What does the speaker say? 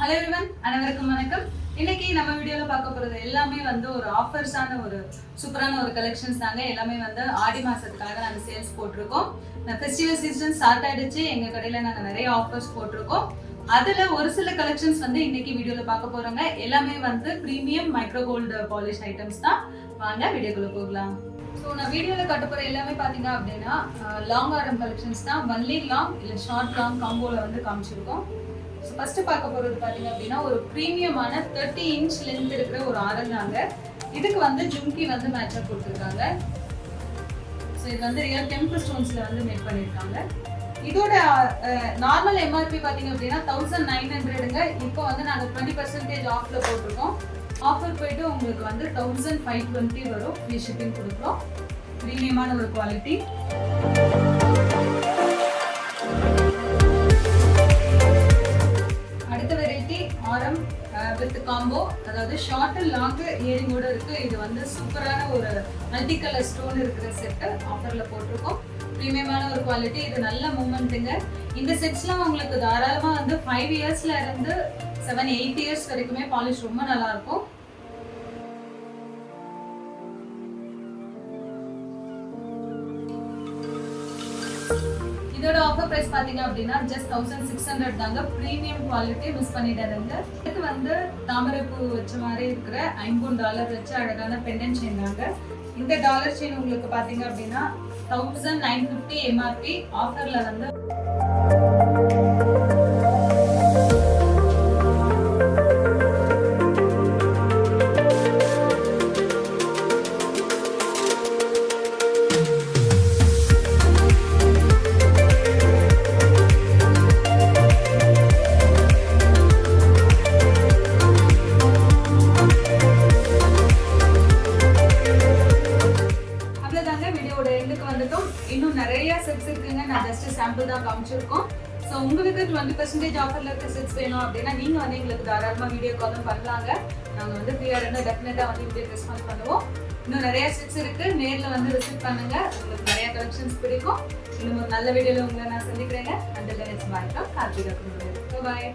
Hello everyone, அனைவருக்கும் வணக்கம். இன்னைக்கு நம்ம வீடியோல பார்க்க போறது எல்லாமே ஒரு ஆஃபர்ஸான ஒரு சூப்பரான ஒரு கலெக்ஷன்ஸ் தாங்க. எல்லாமே ஆடி மாசத்துக்காக நாங்க சேல்ஸ் போட்டிருக்கோம். ஃபெஸ்டிவல் சீசன் ஸ்டார்ட் ஆயிடுச்சு. எங்க கடையில நாங்க நிறைய ஆஃபர்ஸ் போட்டிருக்கோம். அதுல ஒரு சில கலெக்ஷன்ஸ் இன்னைக்கு வீடியோல பார்க்க போறோங்க. எல்லாமே premium micro gold polish items தான். வாங்க வீடியோக்குள்ள போகலாம். ஸோ நான் வீடியோல காட்ட போற எல்லாமே பாத்தீங்க அப்படின்னா லாங் ஆரம் கலெக்ஷன்ஸ் தான். ஒன்லி லாங் இல்ல ஷார்ட் லாங் காம்போல காமிச்சிருக்கோம். ஸோ ஃபர்ஸ்ட் பார்க்க போறது பாத்தீங்க அப்படின்னா ஒரு பிரீமியமான 30 இன்ச் லென்த் இருக்கிற ஒரு ஆரம் தாங்க. இதுக்கு ஜும்கி மேட்சா கொடுத்துருக்காங்க. ஸோ இது ரியல் டெம்பிள் ஸ்டோன்ஸ்ல மேட் பண்ணிருக்காங்க. இதோட நார்மல் எம்ஆர்பி பாத்தீங்க அப்படின்னா 1900ங்க. இப்போ நாங்க 20% ஆஃப்ல போட்டிருக்கோம். ஆஃபர் போயிட்டு உங்களுக்கு 1520 வரும். ஃப்ரீ ஷிப்பிங் கொடுக்குறோம். பிரீமியமான ஒரு குவாலிட்டி. அடுத்த வெரைட்டி ஆரம் வித் காம்போ, அதாவது ஷார்ட் அண்ட் லாங் இயரிங்கோட இருக்கு. இது சூப்பரான ஒரு மல்டி கலர் ஸ்டோன் இருக்கிற செட் ஆஃபர்ல போட்டிருக்கோம். பிரீமியமான ஒரு குவாலிட்டி. இது நல்ல மூமெண்ட்டுங்க. இந்த செட்ஸ்லாம் உங்களுக்கு தாராளமா 5 இயர்ஸ்ல இருந்து 7-8 இயர்ஸ் வரைக்குமே பாலிஷ் ரொம்ப நல்லா இருக்கும். இதோட ஆஃபர் பிரைஸ் பாத்தீங்க அப்படின்னா ஜஸ்ட் 1600 தாங்க. பிரீமியம் குவாலிட்டி, மிஸ் பண்ணிடாதீங்க. இதுக்கு தாமரைப்பூ வச்ச மாதிரி இருக்கிற $50 வச்சு அழகான பெண்டன்ட் செயின் தாங்க. இந்த டாலர் செயின் உங்களுக்கு பாத்தீங்க அப்படின்னா 1950 எம்ஆர்பி. ஆஃபர்ல இன்னும் நிறைய செட்ஸ் இருக்குங்க. நான் ஜஸ்ட் சாம்பிள் தான் காமிச்சிருக்கோம். ஸோ உங்களுக்கு 20% ஆஃபர்ல இருக்க செட்ஸ் வேணும் அப்படின்னா நீங்க எங்களுக்கு தாராளமா வீடியோ காலும் பண்ணலாங்க. நாங்க ஃப்ரீயா இருந்தா டெஃபினட்டா வீடியோ ரெஸ்பான்ஸ் பண்ணுவோம். இன்னும் நிறைய செட்ஸ் இருக்கு. நேர்ல விசிட் பண்ணுங்க. உங்களுக்கு நிறைய கலெக்ஷன்ஸ் பிடிக்கும். இன்னும் ஒரு நல்ல வீடியோல உங்களை நான் சந்திக்கிறேங்க. அந்த பாய். கார்த்திகா. பாய்.